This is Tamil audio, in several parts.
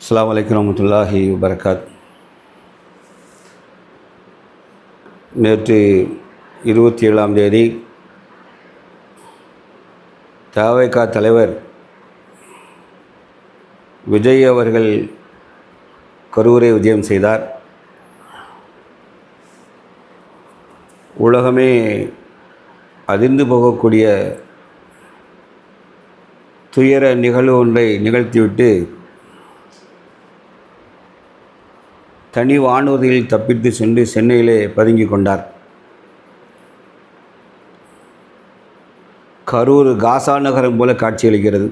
அஸ்ஸலாமு அலைக்கும் வரஹ்மத்துல்லாஹி வபரகாத். நேற்று 27ஆம் தேதி தவைகா தலைவர் விஜய் அவர்கள் கரூரை விஜயம் செய்தார். உலகமே அதிர்ந்து போகக்கூடிய துயர நிகழ்வு ஒன்றை நிகழ்த்திவிட்டு தனி வானூர்தியில் தப்பித்து சென்று சென்னையிலே பதுங்கிக் கொண்டார். கரூர் காசா நகரம் போல காட்சியளிக்கிறது.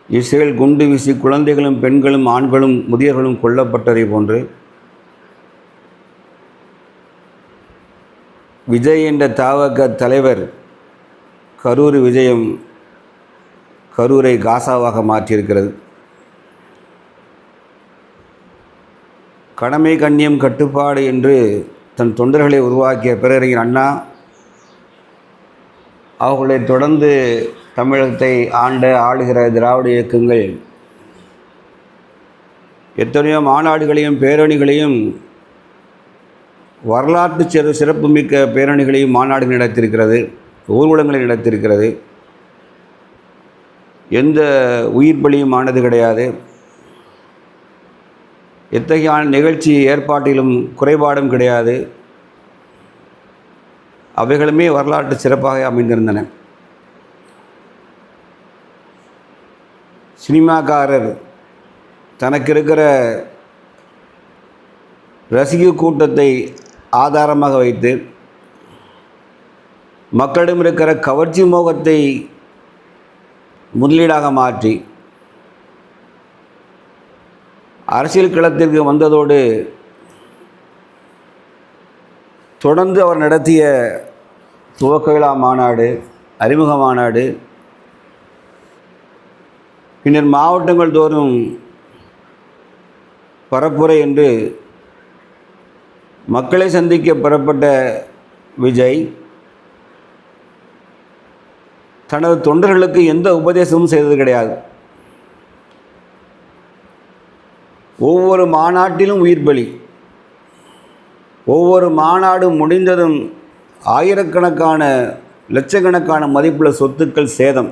இஸ்ரேல் குண்டு வீசி குழந்தைகளும் பெண்களும் ஆண்களும் முதியவர்களும் கொல்லப்பட்டதை போன்று விஜய் என்ற தவக தலைவர் கரூர் விஜயம் கரூரை காசாவாக மாற்றியிருக்கிறது. கடமை கண்ணியம் கட்டுப்பாடு என்று தன் தொண்டர்களை உருவாக்கிய பேரறிஞர் அண்ணா அவர்களை தொடர்ந்து தமிழகத்தை ஆளுகிற திராவிட இயக்கங்கள் எத்தனையோ மாநாடுகளையும் பேரணிகளையும் வரலாற்று சிறப்புமிக்க பேரணிகளையும் மாநாடுகள் நடத்தியிருக்கிறது, ஊர்வலங்களை நடத்தியிருக்கிறது. எந்த உயிர் பலியும் ஆனது கிடையாது. எத்தகைய நிகழ்ச்சி ஏற்பாட்டிலும் குறைபாடும் கிடையாது. அவைகளுமே வரலாற்று சிறப்பாக அமைந்திருந்தன. சினிமாக்காரர் தனக்கு இருக்கிற ரசிக கூட்டத்தை ஆதாரமாக வைத்து மக்களிடம் இருக்கிற கவர்ச்சி மோகத்தை முதலீடாக மாற்றி அரசியல் களத்திற்கு வந்ததோடு தொடர்ந்து அவர் நடத்திய துவக்க விழா மாநாடு, அறிமுக மாநாடு, பின்னர் மாவட்டங்கள் தோறும் பரப்புரை என்று மக்களை சந்திக்க புறப்பட்ட விஜய் தனது தொண்டர்களுக்கு எந்த உபதேசமும் செய்தது கிடையாது. ஒவ்வொரு மாநாட்டிலும் உயிர் பலி. ஒவ்வொரு மாநாடு முடிந்ததும் ஆயிரக்கணக்கான லட்சக்கணக்கான மதிப்புள்ள சொத்துக்கள் சேதம்.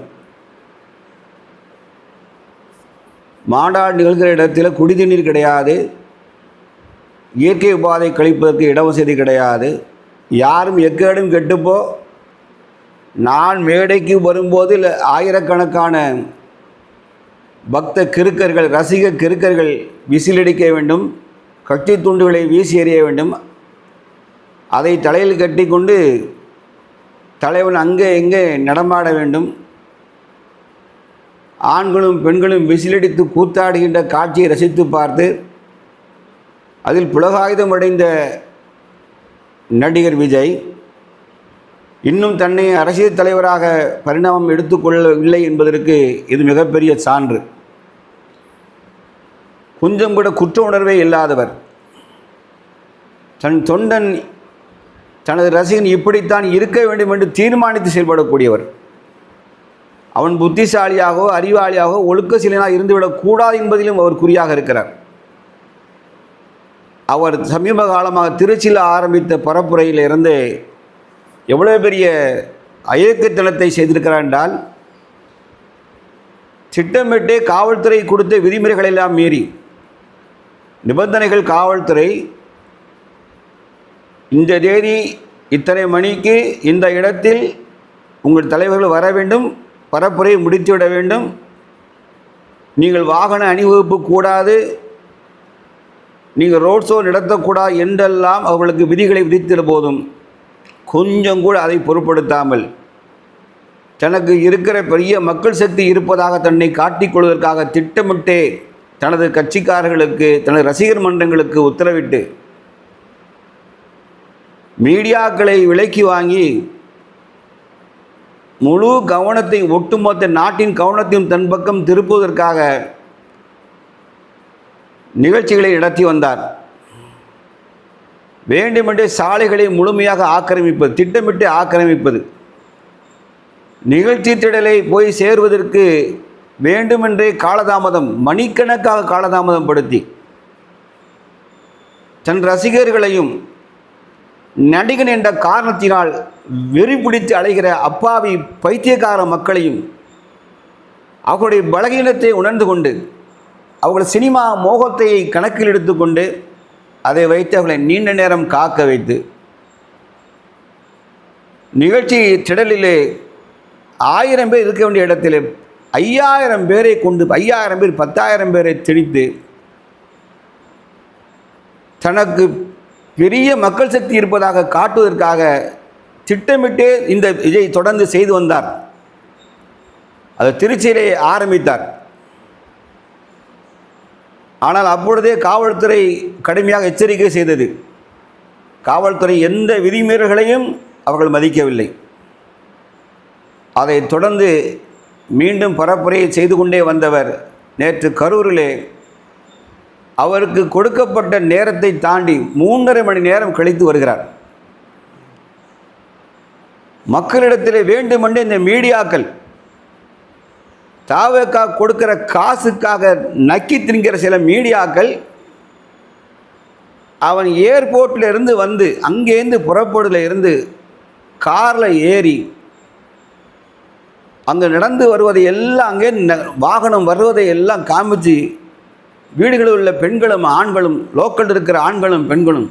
மாநாடு நிகழ்கிற இடத்தில் குடிநீர் கிடையாது, இயற்கை உபாதை கழிப்பதற்கு இடவசதி கிடையாது. யாரும் எக்கேடும் கெட்டுப்போ நான் மேடைக்கு வரும்போது ஆயிரக்கணக்கான பக்த கிறுக்கர்கள், ரசிக கிறுக்கர்கள் விசிலடிக்க வேண்டும், கட்சி துண்டுகளை வீசி எறிய வேண்டும். அதை தலையில் கட்டி கொண்டு தலைவன் அங்கே எங்கே நடமாட வேண்டும். ஆண்களும் பெண்களும் விசிலடித்து கூத்தாடுகின்ற காட்சியை ரசித்து பார்த்து அதில் புலகாயுதம் அடைந்த நடிகர் விஜய் இன்னும் தன்னை அரசியல் தலைவராக பரிணாமம் எடுத்துக்கொள்ளவில்லை என்பதற்கு இது மிகப்பெரிய சான்று. கொஞ்சம் கூட குற்ற உணர்வே இல்லாதவர், தன் தொண்டன் தனது ரசிகன் இப்படித்தான் இருக்க வேண்டும் என்று தீர்மானித்து செயல்படக்கூடியவர். அவன் புத்திசாலியாகவோ அறிவாளியாகவோ ஒழுக்கசீலனாக இருந்துவிடக்கூடாது என்பதிலும் அவர் குறியாக இருக்கிறார். அவர் சமீப காலமாக திருச்சியில் ஆரம்பித்த பரப்புரையிலிருந்து எவ்வளோ பெரிய அயோக்கியத்தனத்தை செய்திருக்கிறார் என்றால், திட்டமிட்டு காவல்துறை கொடுத்த விதிமுறைகள் எல்லாம் மீறி நிபந்தனைகள், காவல்துறை இந்த தேதி இத்தனை மணிக்கு இந்த இடத்தில் உங்கள் தலைவர்கள் வர வேண்டும், பரப்புரை முடித்துவிட வேண்டும், நீங்கள் வாகன அணிவகுப்பு கூடாது, நீங்கள் ரோட் ஷோ நடத்தக்கூடாது என்றெல்லாம் அவர்களுக்கு விதிகளை விதித்திட போதும் கொஞ்சம் கூட அதை பொருட்படுத்தாமல் தனக்கு இருக்கிற பெரிய மக்கள் சக்தி இருப்பதாக தன்னை காட்டிக்கொள்வதற்காக திட்டமிட்டே தனது கட்சிக்காரர்களுக்கு, தனது ரசிகர் மன்றங்களுக்கு உத்தரவிட்டு மீடியாக்களை விலைக்கு வாங்கி முழு கவனத்தை, ஒட்டுமொத்த நாட்டின் கவனத்தையும் தன் பக்கம் திருப்புவதற்காக நிகழ்ச்சிகளை நடத்தி வந்தார். வேண்டுமென்றே சாலைகளை முழுமையாக ஆக்கிரமிப்பது, திட்டமிட்டு ஆக்கிரமிப்பது, நிகழ்ச்சி திடலை போய் சேருவதற்கு வேண்டுமென்றே காலதாமதம், மணிக்கணக்காக காலதாமதம் படுத்தி தன் ரசிகர்களையும் நடிகன் என்ற காரணத்தினால் வெறி பிடித்து அலைகிற அப்பாவி பைத்தியக்கார மக்களையும் அவர்களுடைய பலகீனத்தை உணர்ந்து கொண்டு அவர்கள் சினிமா மோகத்தை கணக்கில் எடுத்துக்கொண்டு அதை வைத்து அவர்களை நீண்ட நேரம் காக்க வைத்து நிகழ்ச்சி திடலிலே 1000 பேர் இருக்க வேண்டிய இடத்திலே 5000 பேரை கொண்டு 5000 பேர் 10,000 பேரை திணித்து தனக்கு பெரிய மக்கள் சக்தி இருப்பதாக காட்டுவதற்காக திட்டமிட்டே இந்த இதை தொடர்ந்து செய்து வந்தார். அது திருச்சியிலே ஆரம்பித்தார். ஆனால் அப்பொழுதே காவல்துறை கடுமையாக எச்சரிக்கை செய்தது. காவல்துறை எந்த விதிமீறல்களையும் அவர்கள் மதிக்கவில்லை. அதை தொடர்ந்து மீண்டும் பரப்புரையை செய்து கொண்டே வந்தவர் நேற்று கரூரிலே அவருக்கு கொடுக்கப்பட்ட நேரத்தை தாண்டி 3.5 மணி நேரம் கழித்து வருகிறார். மக்களிடத்தில் வேண்டுமென்றே இந்த மீடியாக்கள் தாவேக்கா கொடுக்கிற காசுக்காக நக்கி தின்கிற சில மீடியாக்கள் அவன் ஏர்போர்ட்டில் இருந்து வந்து அங்கேருந்து புறப்படுதில் இருந்து காரில் ஏறி அங்கே நடந்து வருவதை எல்லாம் அங்கே வாகனம் வருவதை எல்லாம் காமிச்சு வீடுகளில் உள்ள பெண்களும் ஆண்களும் லோக்கல் இருக்கிற ஆண்களும் பெண்களும்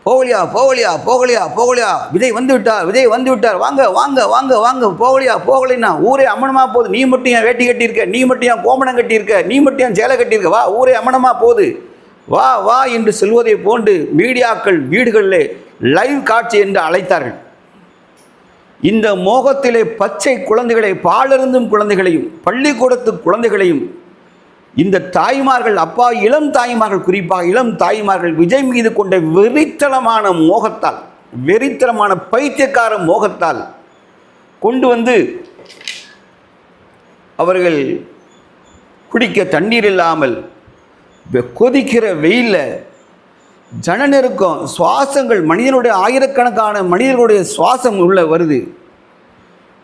போகலியா போகலியா போகலியா போகலியா விஜய் வந்து விட்டார், விஜய் வந்து விட்டார், வாங்க வாங்க வாங்க வாங்க போகலியா போகலைன்னா ஊரே அம்மனமாக போகுது, நீ மட்டும் ஏன் வேட்டி கட்டியிருக்க, நீ மட்டும் ஏன் கோமணம் கட்டியிருக்க, நீ மட்டும் ஏன் சேலை கட்டியிருக்க, வா ஊரே அம்மனமாக போகுது, வா வா என்று சொல்வதை போன்று மீடியாக்கள் வீடுகளிலே லைவ் காட்சி என்று அழைத்தார்கள். இந்த மோகத்திலே பச்சை குழந்தைகளை, பாலிருந்தும் குழந்தைகளையும் பள்ளிக்கூடத்து குழந்தைகளையும் இந்த தாய்மார்கள், அப்பா இளம் தாய்மார்கள், குறிப்பாக இளம் தாய்மார்கள் விஜய் மீது கொண்ட வெறித்தனமான மோகத்தால், வெறித்தனமான பைத்தியக்கார மோகத்தால் கொண்டு வந்து அவர்கள் குடிக்க தண்ணீர் இல்லாமல் கொதிக்கிற வெயிலில் ஜன நெருக்கம், சுவாசங்கள், மனிதனுடைய ஆயிரக்கணக்கான மனிதர்களுடைய சுவாசம் உள்ள வருது.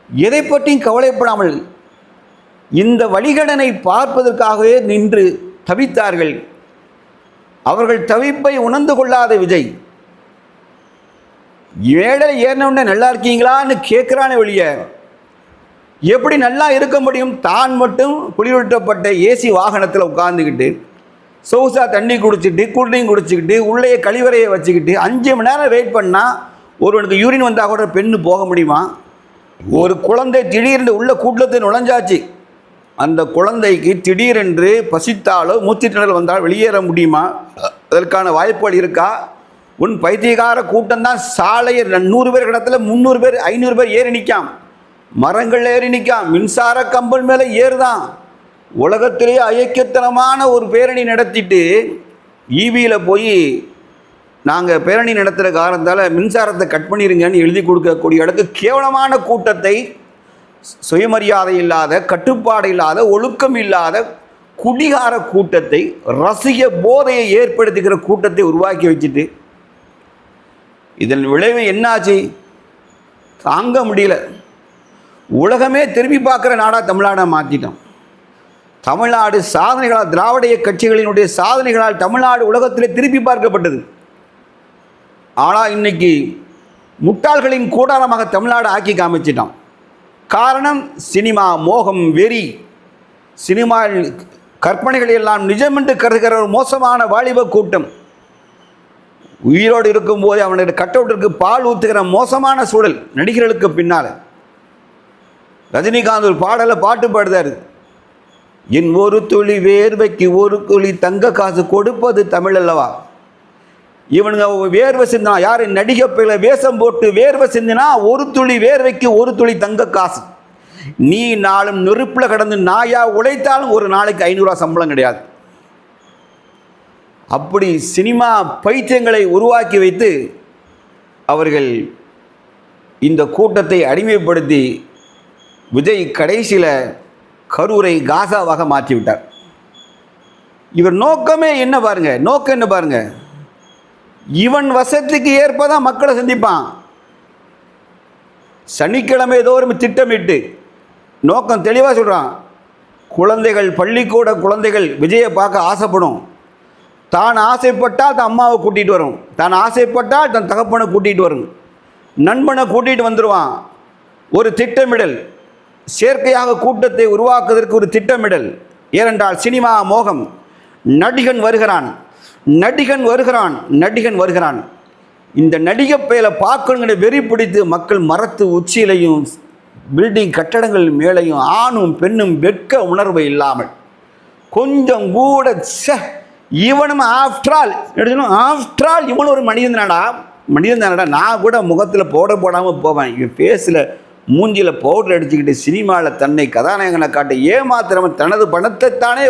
எதை பற்றியும் கவலைப்படாமல் இந்த வழிகடனை பார்ப்பதற்காகவே நின்று தவித்தார்கள். அவர்கள் தவிப்பை உணர்ந்து கொள்ளாத விஜய் மேடை ஏறினவுடனே நல்லா இருக்கீங்களான்னு கேட்குறானே வெளிய எப்படி நல்லா இருக்க முடியும்? தான் மட்டும் குளிரூட்டப்பட்ட ஏசி வாகனத்தில் உட்கார்ந்துக்கிட்டு சோசா தண்ணி குடிச்சிட்டு கூல்ட்ரிங்க் குடிச்சிக்கிட்டு உள்ளே கழிவறையை வச்சுக்கிட்டு 5 மணி நேரம் வெயிட் பண்ணால் ஒருவனுக்கு யூரின் வந்தால் கூட பெண்ணு போக முடியுமா? ஒரு குழந்தை திடீரென்று உள்ள கூட்டத்தை நுழைஞ்சாச்சு. அந்த குழந்தைக்கு திடீரென்று பசித்தாலோ மூச்சுத்திணறல் வந்தால் வெளியேற முடியுமா? அதற்கான வாய்ப்புகள் இருக்கா? உன் பைத்தியகார கூட்டம்தான் சாலையை 100 பேர் இடத்துல 300 பேர் 500 பேர் ஏறி நிற்காம், மரங்கள் ஏறி நிற்காம், மின்சார கம்பல் மேலே ஏறுதான். உலகத்திலேயே ஐக்கியத்தனமான ஒரு பேரணி நடத்திட்டு ஈவியில் போய் நாங்கள் பேரணி நடத்துகிற காரணத்தால் மின்சாரத்தை கட் பண்ணிடுங்கன்னு எழுதி கொடுக்கக்கூடிய அளவுக்கு கேவலமான கூட்டத்தை, சுயமரியாதை இல்லாத, கட்டுப்பாடு இல்லாத, ஒழுக்கம் இல்லாத குடிகார கூட்டத்தை, ரசிக போதையை ஏற்படுத்துகிற கூட்டத்தை உருவாக்கி வச்சுட்டு இதன் விளைவு என்னாச்சு? தாங்க முடியல. உலகமே திரும்பி பார்க்குற நாடாக தமிழ்நாடாக மாற்றிட்டோம். தமிழ்நாடு சாதனைகளால், திராவிட கட்சிகளினுடைய சாதனைகளால் தமிழ்நாடு உலகத்திலே திருப்பி பார்க்கப்பட்டது. ஆனால் இன்னைக்கு முட்டாள்களின் கூடாரமாக தமிழ்நாடு ஆக்கி காமிச்சிட்டோம். காரணம் சினிமா மோகம், வெறி, சினிமா கற்பனைகள் எல்லாம் நிஜம் என்று கருதுகிற ஒரு மோசமான வாலிப கூட்டம். உயிரோடு இருக்கும்போது அவனுடைய கட்டவுட்டிற்கு பால் ஊற்றுகிற மோசமான சூழல் நடிகர்களுக்கு பின்னால். ரஜினிகாந்த் ஒரு பாட்டு பாடுதார், என் ஒரு துளி வேர்வைக்கு ஒரு துளி தங்க காசு கொடுப்பது தமிழ் அல்லவா. இவனுங்க வேர்வை சிந்தினா, யார் நடிகை பிள்ளை வேஷம் போட்டு வேர்வை சிந்தினா ஒரு துளி வேர்வைக்கு ஒரு துளி தங்க காசு. நீ நாளும் நெருப்பில் கடந்து நாயா உழைத்தாலும் ஒரு நாளைக்கு 500 ரூபா சம்பளம் கிடையாது. அப்படி சினிமா பைத்தியங்களை உருவாக்கி வைத்து அவர்கள் இந்த கூட்டத்தை அடிமைப்படுத்தி விஜய் கடைசியில் கரூரை காசாவாக மாற்றிவிட்டார். இவர் நோக்கமே என்ன பாருங்க, நோக்கம் என்ன பாருங்க. இவன் வசதிக்கு ஏற்பதான் மக்களை சந்திப்பான். சனிக்கிழமை ஏதோ ஒரு திட்டமிட்டு நோக்கம் தெளிவாக சொல்கிறான். குழந்தைகள், பள்ளிக்கூட குழந்தைகள் விஜயை பார்க்க ஆசைப்படும். தான் ஆசைப்பட்டால் தன் அம்மாவை கூட்டிகிட்டு வரும், தான் ஆசைப்பட்டால் தன் தகப்பனை கூட்டிகிட்டு வரும், நண்பனை கூட்டிகிட்டு வந்துடுவான். ஒரு திட்டமிடல், செயற்கையாக கூட்டத்தை உருவாக்குவதற்கு ஒரு திட்டமிடல். ஏனென்றால் சினிமா மோகம். நடிகன் வருகிறான், நடிகன் வருகிறான், நடிகன் வருகிறான். இந்த நடிகை பெயரை பார்க்கணுங்கிற வெறி பிடித்து மக்கள் மரத்து உச்சியிலையும் பில்டிங் கட்டடங்கள் மேலையும் ஆணும் பெண்ணும் வெட்க உணர்வு இல்லாமல் கொஞ்சம் கூட இவனும் ஆஃப்டரால் இவன் ஒரு மனிதன் தானடா. நான் கூட முகத்தில் பவுடர் போடாமல் போவேன். இவன் ஃபேஸில் மூஞ்சியில் பவுடர் அடிச்சுக்கிட்டு சினிமாவில் தன்னை கதாநாயகனை காட்ட ஏமாத்திரவன், தனது பணத்தைத்தானே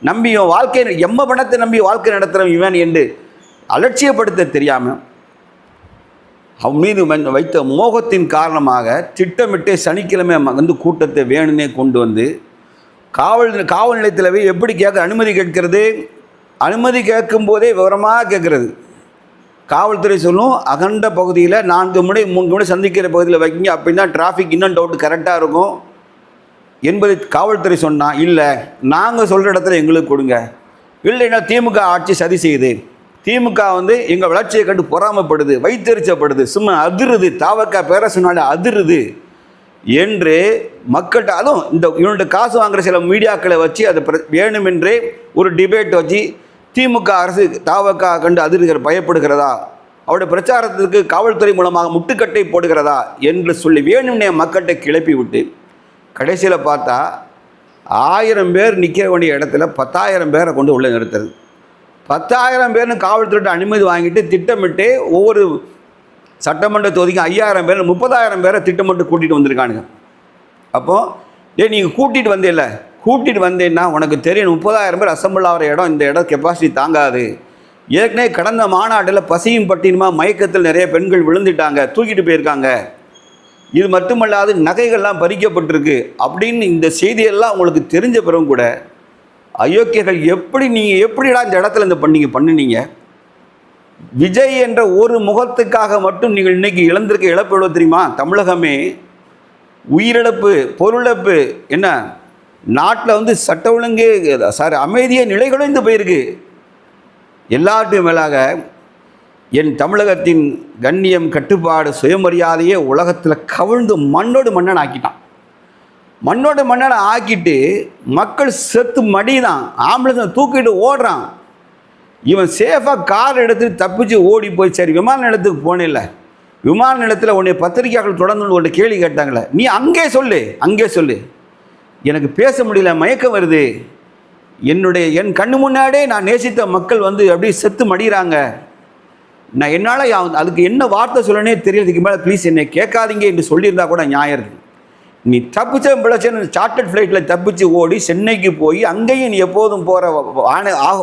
நம்பி வாழ்க்கை, எம்ம பணத்தை நம்பி வாழ்க்கை நடத்துகிறவன் இவன் என்று அலட்சியப்படுத்த தெரியாமல் அவன் மீது வைத்த மோகத்தின் காரணமாக திட்டமிட்டே சனிக்கிழமை வந்து கூட்டத்தை வேணுன்னே கொண்டு வந்து காவல் நிலையத்தில் போய் எப்படி அனுமதி கேட்கிறது? அனுமதி கேட்கும் போதே விவரமாக கேட்குறது. காவல்துறை சொல்லும், அகண்ட பகுதியில் 4 முறை 3 முறை சந்திக்கிற பகுதியில் வைக்கிங்க, அப்படின்னா டிராஃபிக் இன்னும் டவுட் கரெக்டாக இருக்கும் என்பதை காவல்துறை சொன்னால், இல்லை நாங்கள் சொல்கிற இடத்துல எங்களுக்கு கொடுங்க, இல்லைன்னா திமுக ஆட்சி சதி செய்யுது, திமுக வந்து எங்கள் வளர்ச்சியை கண்டு பொறாமப்படுது, வைத்தெரிச்சப்படுது, சும்மா அதிருது, தாவக்கா பேர சொன்னாலே அதிருது என்று மக்கள்கிட்ட, அதுவும் இந்த இவனுடைய காசு வாங்குகிற சில மீடியாக்களை வச்சு அதை வேணுமென்றே ஒரு டிபேட் வச்சு திமுக அரசு தாவக்கா கண்டு அதிர்கிற பயப்படுகிறதா, அவருடைய பிரச்சாரத்திற்கு காவல்துறை மூலமாக முட்டுக்கட்டை போடுகிறதா என்று சொல்லி வேணும்னே மக்கள்கிட்ட கிளப்பி விட்டு கடைசியில் பார்த்தா 1000 பேர் நிற்க வேண்டிய இடத்துல 10,000 பேரை கொண்டு உள்ளே நிறுத்துறது. 10,000 பேர்னு காவல்துறை அனுமதி வாங்கிட்டு திட்டமிட்டு ஒவ்வொரு சட்டமன்ற தொகுதிக்கும் 5,000 பேர் 30,000 பேரை திட்டமிட்டு கூட்டிகிட்டு வந்திருக்கானுங்க. அப்போது நீங்கள் கூட்டிகிட்டு வந்தேன்னா உனக்கு தெரியும் 30,000 பேர் அசம்பிள் ஆகிற இடம், இந்த இடம் கெப்பாசிட்டி தாங்காது. ஏற்கனவே கடந்த மாநாட்டில் பசியும் பட்டினுமா மயக்கத்தில் நிறைய பெண்கள் விழுந்துட்டாங்க, தூக்கிட்டு போயிருக்காங்க, இது மட்டுமல்லாது நகைகள்லாம் பறிக்கப்பட்டிருக்கு அப்படின்னு இந்த செய்தியெல்லாம் உங்களுக்கு தெரிஞ்ச பிறகும் கூட அயோக்கியர்கள் நீங்கள் எப்படிடா இந்த இடத்துல இந்த பண்ணினீங்க? விஜய் என்ற ஒரு முகத்துக்காக மட்டும் நீங்கள் இன்றைக்கி இழந்திருக்க இழப்பு எவ்வளோ தெரியுமா? தமிழகமே உயிரிழப்பு, பொருளிழப்பு, என்ன நாட்டில் வந்து சட்ட ஒழுங்கு அமைதியை நிலைகுலைந்து போயிருக்கு. எல்லாத்தையும் மேலாக என் தமிழகத்தின் கண்ணியம், கட்டுப்பாடு, சுயமரியாதையே உலகத்தில் கவிழ்ந்து மண்ணோடு மன்னன் ஆக்கிட்டான். மண்ணோட மண்ணனை ஆக்கிட்டு மக்கள் செத்து மடிதான், ஆம்புலன்ஸ் தூக்கிட்டு ஓடுறான். இவன் சேஃபாக கார் எடுத்துட்டு தப்பிச்சு ஓடி போய், சரி விமான நிலையத்துக்கு போனேன்ல, விமான நிலையத்தில் உன்னை பத்திரிகையாளர்கள் தொடர்ந்து உன்னை கேள்வி கேட்டாங்களே, நீ அங்கே சொல்லு, எனக்கு பேச முடியல, மயக்கம் வருது, என் கண்ணு முன்னாடியே நான் நேசித்த மக்கள் வந்து அப்படியே செத்து மடிகிறாங்க, நான் என்னால் அதுக்கு என்ன வார்த்தை சொல்லனே தெரியறதுக்கு மேலே ப்ளீஸ் என்னை கேட்காதீங்க என்று சொல்லியிருந்தா கூட நியாயம் இருக்குது. நீ தப்பிச்ச பிழைச்சேன்னு சார்ட்டர்ட் ஃப்ளைட்டில் தப்பிச்சு ஓடி சென்னைக்கு போய் அங்கேயும் நீ எப்போதும் போகிற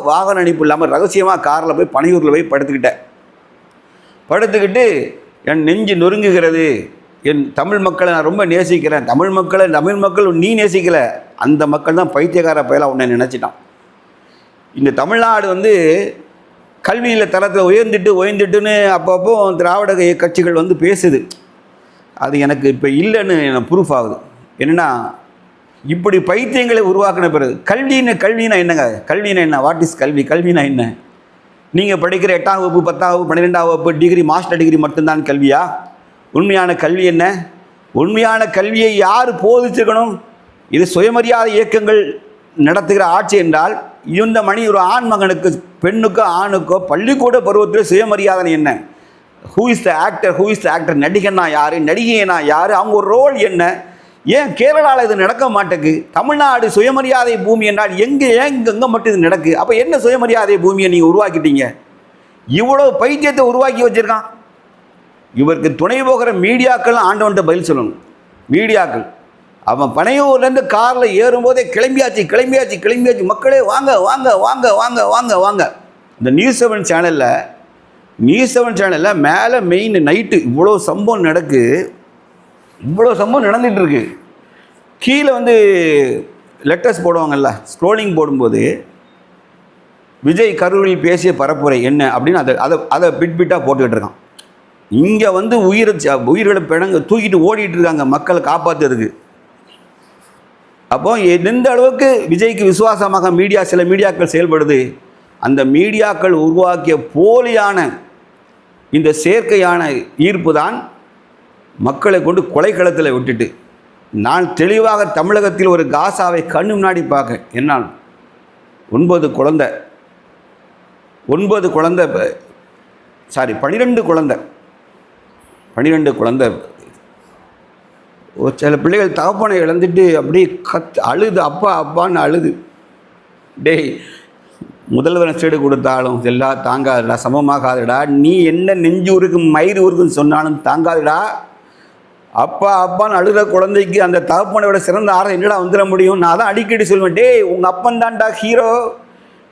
வாகன அனுப்பு இல்லாமல் ரகசியமாக காரில் போய் பனையூரில் போய் படுத்துக்கிட்டு என் நெஞ்சு நொறுங்குகிறது, என் தமிழ் மக்களை நான் ரொம்ப நேசிக்கிறேன், தமிழ் மக்கள் நீ நேசிக்கலை, அந்த மக்கள் தான் பைத்தியக்கார பயலாக உன்னை நினச்சிட்டான். இந்த தமிழ்நாடு வந்து கல்வியில் தரத்தில் உயர்ந்துட்டுன்னு அப்பப்போ திராவிட கட்சிகள் வந்து பேசுது. அது எனக்கு இப்போ இல்லைன்னு எனக்கு ப்ரூஃப் ஆகுது. என்னென்னா, இப்படி பைத்தியங்களை உருவாக்கின பிறகு கல்வினா என்னங்க? கல்வினா என்ன? வாட் இஸ் கல்வினா என்ன? நீங்கள் படிக்கிற 8ஆம் வகுப்பு, 10ஆம் வகுப்பு, 12ஆம் வகுப்பு டிகிரி, மாஸ்டர் டிகிரி மட்டும்தான் கல்வியா? உண்மையான கல்வி என்ன? உண்மையான கல்வியை யார் போதிச்சிருக்கணும்? இது சுயமரியாதை இயக்கங்கள் நடத்துகிற ஆட்சி என்றால் இந்த ஒரு ஆண் மகனுக்கு, பெண்ணுக்கோ ஆணுக்கோ பள்ளிக்கூட பருவத்தில் சுயமரியாதை என்ன? ஹூ இஸ் த ஆக்டர், நடிகனா யார், நடிகைனா யார், அவங்க ஒரு ரோல் என்ன? ஏன் கேரளாவில் இது நடக்க மாட்டேங்குது? தமிழ்நாடு சுயமரியாதை பூமி என்றால் எங்கே மட்டும் இது நடக்கு? அப்போ என்ன சுயமரியாதை பூமியை நீங்கள் உருவாக்கிட்டீங்க? இவ்வளோ பைத்தியத்தை உருவாக்கி வச்சுருக்கான். இவருக்கு துணை போகிற மீடியாக்கள் ஆண்டவன்ட்ட பதில் சொல்லணும். மீடியாக்கள் அவன் பனையூர்லேருந்து காரில் ஏறும்போதே கிளம்பியாச்சு, மக்களே வாங்க வாங்க வாங்க வாங்க வாங்க வாங்க. இந்த நியூஸ் 7 சேனலில் மேலே மெயின் நைட்டு இவ்வளோ சம்பவம் நடந்துகிட்ருக்கு. கீழே வந்து லெட்டர்ஸ் போடுவாங்கல்ல, ஸ்க்ரோலிங் போடும்போது விஜய் கரூரில் பேசிய பரப்புரை என்ன அப்படின்னு அதை பிட்டாக போட்டுக்கிட்டு இருக்கான். இங்கே வந்து உயிர்களை தூக்கிட்டு ஓடிட்டு இருக்காங்க மக்களை காப்பாற்றுறதுக்கு. அப்போ எந்த அளவுக்கு விஜய்க்கு விசுவாசமாக சில மீடியாக்கள் செயல்படுது, அந்த மீடியாக்கள் உருவாக்கிய போலியான இந்த செயற்கையான ஈர்ப்பு தான் மக்களை கொண்டு கொலைக்களத்தில் விட்டுட்டு, நான் தெளிவாக தமிழகத்தில் ஒரு காசாவை கண்ணு முன்னாடி பார்க்க என்னால் 12 குழந்தை சில பிள்ளைகள் தகப்பனை இழந்துட்டு அப்படியே அழுது அப்பா அப்பான்னு அழுது. டேய், முதல்வரை சீடு கொடுத்தாலும் எல்லாம் தாங்காதுடா, சமமாகாதுடா. நீ என்ன நெஞ்சு உருக்கும் மயிறு உருக்குன்னு சொன்னாலும் தாங்காதுடா. அப்பா அப்பான்னு அழுகிற குழந்தைக்கு அந்த தகப்பனோட சிறந்த ஆரம் என்னடா வந்துட முடியும்? நான் தான் அடிக்கடி சொல்லுவேன், டேய் உங்கள் அப்பன் தான்டா ஹீரோ,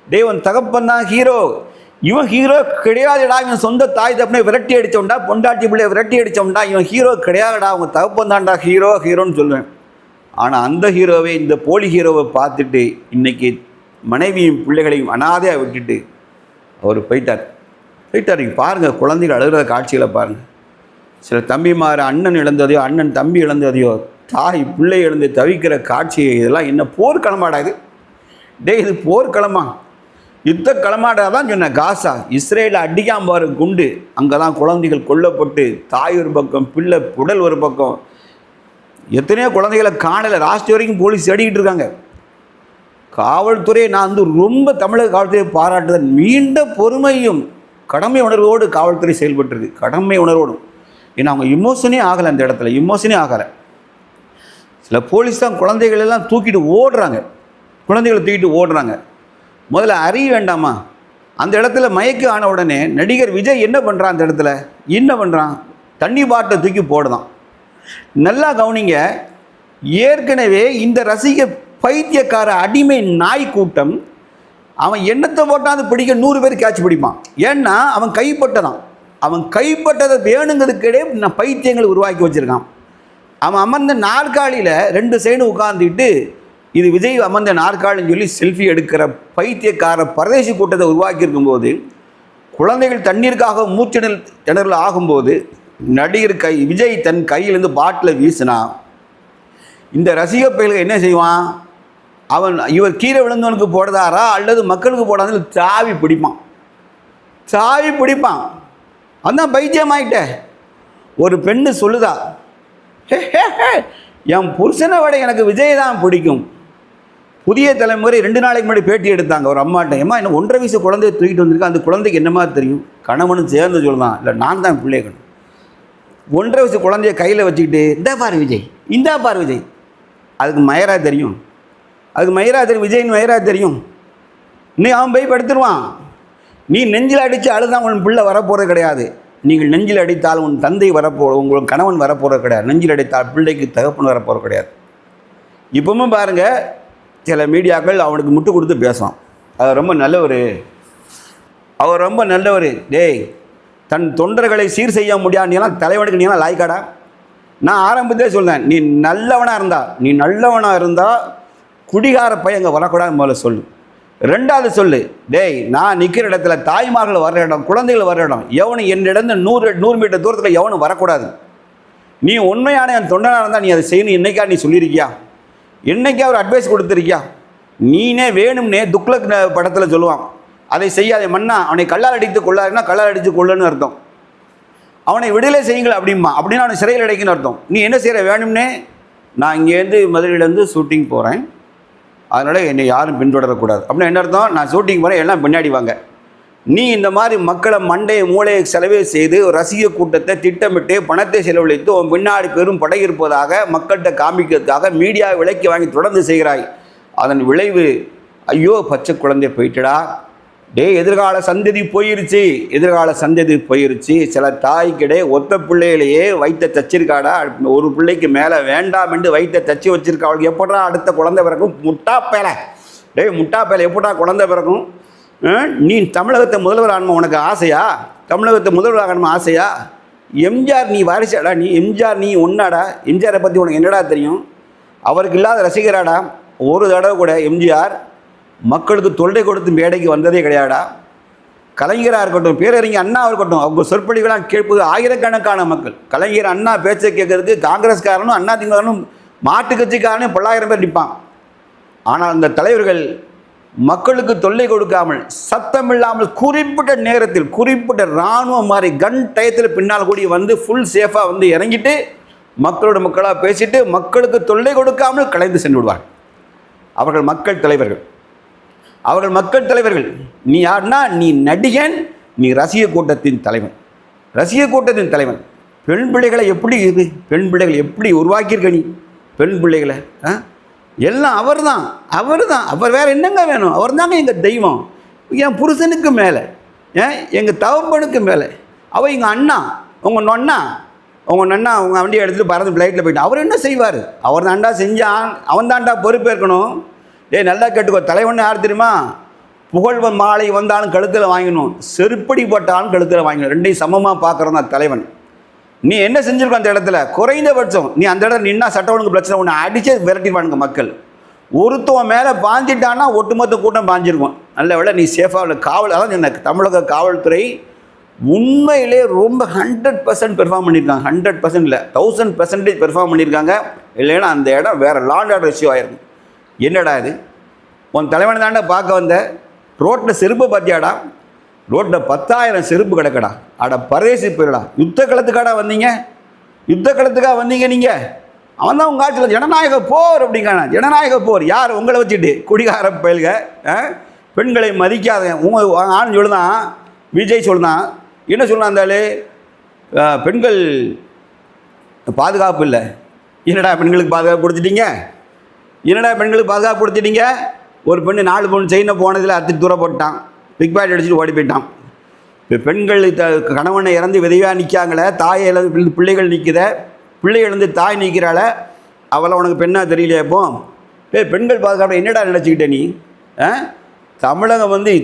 டே உன் தகப்பன் தான் ஹீரோ. இவன் ஹீரோ கிடையாதுடா, இவன் சொந்த தாய் தப்பனை விரட்டி அடித்தவன்டா, பொண்டாட்டி பிள்ளைய விரட்டி அடித்தவன்டா, இவன் ஹீரோ கிடையாதுடா, அவங்க தகப்பன் தான்டா ஹீரோன்னு சொல்லுவேன். ஆனால் அந்த ஹீரோவை, இந்த போலி ஹீரோவை பார்த்துட்டு இன்றைக்கி மனைவியும் பிள்ளைகளையும் அனாதையாக விட்டுட்டு அவர் போயிட்டார். பாருங்கள், குழந்தைகள் அழுகிற காட்சிகளை பாருங்கள். சில தம்பிமார் அண்ணன் இழந்ததையோ, அண்ணன் தம்பி இழந்ததையோ, தாய் பிள்ளை இழந்து தவிக்கிற காட்சியை, இதெல்லாம் என்ன போர்க்களமாடா இது? இது போர்க்களமா? யுத்த களமாடாக தான் சொன்னேன். காசா இஸ்ரேலில் அடிக்காம்பாரு குண்டு, அங்கே தான் குழந்தைகள் கொல்லப்பட்டு தாய் ஒரு பக்கம், பிள்ளை உடல் ஒரு பக்கம், எத்தனையோ குழந்தைகளை காணலை. லாஸ்ட் வரைக்கும் போலீஸ் தேடிக்கிட்டு இருக்காங்க. காவல்துறையை நான் ரொம்ப தமிழக காவல்துறையை பாராட்டுதல். நீண்ட பொறுமையும் கடமை உணர்வோடு காவல்துறை செயல்பட்டுருக்கு, கடமை உணர்வோடும். ஏன்னா அவங்க இமோஷனே ஆகலை, அந்த இடத்துல இமோஷனே ஆகலை. சில போலீஸ் தான் குழந்தைகளெல்லாம் தூக்கிட்டு ஓடுறாங்க. முதல்ல அறிய வேண்டாமா? அந்த இடத்துல மயக்க ஆன உடனே நடிகர் விஜய் என்ன பண்ணுறான்? அந்த இடத்துல என்ன பண்ணுறான்? தண்ணி பாட்டை தூக்கி போடுதான். நல்லா கவனிங்க. ஏற்கனவே இந்த ரசிக பைத்தியக்கார அடிமை நாய் கூட்டம் அவன் எண்ணத்தை போட்டால் பிடிக்க 100 பேர் கேட்ச் பிடிப்பான். ஏன்னா அவன் கைப்பட்டதை வேணுங்கிறதுக்கிடையே நான் பைத்தியங்களை உருவாக்கி வச்சுருக்கான். அவன் அமர்ந்த நாற்காலியில் 2 சைடு உட்கார்ந்துட்டு இது விஜய் அமர்ந்த நாற்காலின்னு சொல்லி செல்ஃபி எடுக்கிற பைத்தியக்கார பரதேசி கூட்டத்தை உருவாக்கி இருக்கும்போது, குழந்தைகள் தண்ணீருக்காக திணறல் ஆகும்போது நடிகர் விஜய் தன் கையிலேருந்து பாட்டில் வீசினா, இந்த ரசிக பயல்கள் என்ன செய்வான்? இவர் கீழே விழுந்தவனுக்கு போடுதாரா அல்லது மக்களுக்கு போடாதுன்னு சாவி பிடிப்பான். அதான் பைத்தியமாயிட்ட. ஒரு பெண்ணு சொல்லுதா, என் புருஷனை விட எனக்கு விஜய் தான் பிடிக்கும். புதிய தலைமுறை 2 நாளைக்கு முன்னாடி பேட்டி எடுத்தாங்க ஒரு அம்மாட்ட. ஏமா என்ன 1.5 வயசு குழந்தைய தூக்கிட்டு வந்திருக்கேன், அந்த குழந்தைக்கு என்னமா தெரியும்? கணவனும் சேர்ந்து சொல்லலாம், இல்லை நான் தான் பிள்ளைகள். 1.5 வயசு குழந்தைய கையில் வச்சுக்கிட்டு இந்தா பாரு விஜய், அதுக்கு மயரா தெரியும், விஜயின் மயரா தெரியும். நீ அவன் போய் படுத்துருவான். நீ நெஞ்சில் அடித்து அழுதான் உன் பிள்ளை வரப்போகிறது கிடையாது. நீங்கள் நெஞ்சில் அடித்தால் உன் தந்தை உங்கள் கணவன் வரப்போகிறது கிடையாது. நெஞ்சில் அடித்தால் பிள்ளைக்கு தகப்பன் வரப்போகிறது கிடையாது. இப்பவும் பாருங்கள், சில மீடியாக்கள் அவனுக்கு முட்டு கொடுத்து பேசுவான். அவர் ரொம்ப நல்லவர். டேய், தன் தொண்டர்களை சீர் செய்ய முடியாது, நீலாம் தலைவனுக்கு நீலாம் லாய்க்காடா? நான் ஆரம்பத்திலே சொல்லேன், நீ நல்லவனாக இருந்தால் குடிகார பையன் அங்கே வரக்கூடாது முதல்ல சொல்லு. 2வது சொல்லு, டேய் நான் நிற்கிற இடத்துல தாய்மார்கள் வர்ற இடம், குழந்தைகள் வர்ற இடம், எவனும் என்னிடந்து 100 மீட்டர் தூரத்தில் எவனும் வரக்கூடாது. நீ உண்மையான என் தொண்டனாக இருந்தால் நீ அதை செய்யணும். என்னைக்கா நீ சொல்லியிருக்கியா? என்னைக்கா அவர் அட்வைஸ் கொடுத்துருக்கியா? நீனே வேணும்னே துக்ளக் படத்தில் சொல்லுவான், அதை செய்யாதே மன்னா, அவனை கல்லால் அடித்து கொள்ளாருன்னா கல்லால் அடித்து கொள்ளுன்னு அர்த்தம். அவனை விடுதலை செய்யுங்கள் அப்படிமா, அப்படின்னா அவனை சிறையில் அடைக்குன்னு அர்த்தம். நீ என்ன செய்கிற? வேணும்னே நான் இங்கேருந்து மதுரையிலேருந்து ஷூட்டிங் போகிறேன், அதனால் என்னை யாரும் பின்தொடரக்கூடாது அப்படின்னா என்ன அர்த்தம்? நான் ஷூட்டிங் போகிறேன், எல்லாம் பின்னாடி வாங்க. நீ இந்த மாதிரி மக்களை மூளையை செலவே செய்து ஒரு ரசிக கூட்டத்தை திட்டமிட்டு பணத்தை செலவழித்து உன் பின்னாடி பெரும் படை இருப்பதாக மக்கள்கிட்ட காமிக்கிறதுக்காக மீடியா விலைக்கு வாங்கி தொடர்ந்து செய்கிறாய். அதன் விளைவு, ஐயோ பச்சை குழந்தை போயிட்டடா. எதிர்கால சந்ததி போயிருச்சு. சில தாய்க்கிடையே ஒத்த பிள்ளைகளையே வயிற்றை தச்சிருக்காடா, ஒரு பிள்ளைக்கு மேலே வேண்டாம் என்று வயிற்றை தச்சு வச்சிருக்கா. அவளுக்கு எப்படா அடுத்த குழந்தை பிறக்கும்? முட்டா பேலை எப்படா குழந்தை பிறக்கும்? நீ தமிழகத்தை முதல்வர் ஆகணுமா? உனக்கு ஆசையா? தமிழகத்தை முதல்வர் ஆகணுமா ஆசையா? எம்ஜிஆர் நீ வாரிசாடா? எம்ஜிஆர் நீ ஒன்னாடா? எம்ஜிஆரை பற்றி உனக்கு என்னடா தெரியும்? அவருக்கு இல்லாத ரசிகராடா? ஒரு தடவை கூட எம்ஜிஆர் மக்களுக்கு தொல்லை கொடுத்து மேடைக்கு வந்ததே கிடையாடா. கலைஞராக இருக்கட்டும், பேரறிஞர் அண்ணாவாக இருக்கட்டும், அவங்க சொற்பொழிவுகளாக கேட்பது ஆயிரக்கணக்கான மக்கள். கலைஞர் அண்ணா பேச்சை கேட்கறதுக்கு காங்கிரஸ்காரனும் அண்ணா திமுகனும் மாட்டு கட்சிக்காரனும் 9,000 பேர் நிற்பான். ஆனால் அந்த தலைவர்கள் மக்களுக்கு தொல்லை கொடுக்காமல், சத்தமில்லாமல், குறிப்பிட்ட நேரத்தில், குறிப்பிட்ட இராணுவம் மாதிரி கன் டயத்தில் பின்னால் கூடி வந்து ஃபுல் சேஃபாக வந்து இறங்கிட்டு மக்களோட மக்களாக பேசிட்டு மக்களுக்கு தொல்லை கொடுக்காமல் கலைந்து சென்று விடுவார். அவர்கள் மக்கள் தலைவர்கள். அவர்கள் மக்கள் தலைவர்கள். நீ யாருன்னா, நீ நடிகன், நீ ரசிக கூட்டத்தின் தலைவன். ரசிக கூட்டத்தின் தலைவன். பெண் பிள்ளைகளை எப்படி இது பெண் பிள்ளைகளை எப்படி உருவாக்கியிருக்க நீ? பெண் பிள்ளைகளை எல்லாம் அவர் தான். அவர் வேறு என்னங்க வேணும்? அவர் தாங்க எங்கள் தெய்வம். என் புருஷனுக்கு மேலே, எங்கள் தவப்பனுக்கு மேலே. அவள் எங்கள் அண்ணா, உங்கள் நொண்ணா, உங்கள் நன்னா உங்கள் வண்டியை எடுத்துகிட்டு பறந்து ஃப்ளைட்டில் போயிட்டு அவர் என்ன செய்வார்? அவர் தாண்டா செஞ்சான், அவன் தாண்டா பொறுப்பேற்கணும். நல்லா கேட்டுக்கோ, தலைவன் யார் தெரியுமா? புகழ் மாலை வந்தாலும் கழுத்தில் வாங்கணும், செருப்படி போட்டாலும் கழுத்தில் வாங்கணும். ரெண்டையும் சமமாக பார்க்குறோம் தான் தலைவன். நீ என்ன செஞ்சுருக்க அந்த இடத்துல? குறைந்தபட்சம் நீ அந்த இடத்துல நின்னா சட்ட ஒழுங்கு பிரச்சனை ஒன்று அடித்து விரட்டிடுவானுங்க மக்கள். ஒருத்தவன் மேலே பாஞ்சிட்டான்னா ஒட்டுமொத்த கூட்டம் பாஞ்சிருக்கும். நல்ல வேளை நீ சேஃபாக காவல். அதான் எனக்கு தமிழக காவல்துறை உண்மையிலே ரொம்ப 100% பெர்ஃபார்ம் பண்ணியிருக்காங்க. 100% இல்லை, 1000% பெர்ஃபார்ம் பண்ணியிருக்காங்க. இல்லைன்னா அந்த இடம் வேறு லாண்ட் ஆர்டர் இஷ்யூ ஆகிருக்கும். என்னடா இது? உன் தலைவனை தாண்டா பார்க்க வந்த, ரோட்டில் செருப்பை பார்த்தியாடா? ரோட்டில் 10,000 செருப்பு கிடக்கடா. அட பரதேசி போயிடா. யுத்த களத்துக்காடா வந்தீங்க? யுத்த களத்துக்காக வந்தீங்க நீங்கள்? அவன் தான் உங்கள் ஆட்சியில் ஜனநாயக போர் அப்படிங்கானா. ஜனநாயக போர் யார்? உங்களை வச்சுட்டு குடிகார பயல்க, பெண்களை மதிக்காத உங்கள் ஆண் சொல்லுதான், விஜய் சொல்லுதான். என்ன சொல்லலாம் இருந்தாலே பெண்கள் பாதுகாப்பு இல்லை. என்னடா பெண்களுக்கு பாதுகாப்பு கொடுத்துட்டீங்க? என்னடா பெண்களுக்கு பாதுகாப்பு கொடுத்துட்டீங்க? ஒரு பெண்ணு 4 பொண்ணு செயினை போனதில் அத்துட்டு தூர போட்டான், பிக் பேட் அடிச்சுட்டு ஓடி போயிட்டான். இப்போ பெண்கள் கணவனை இறந்து விதையாக நிற்காங்களே, தாயை இழந்து பிள்ளைகள் நிற்கிற, பிள்ளை இழந்து தாய் நிற்கிறாள, அவளை உனக்கு பெண்ணாக தெரியலையா? இப்போ பெண்கள் பாதுகாப்பு என்னடா நினச்சிக்கிட்டே நீ? தமிழகம் வந்து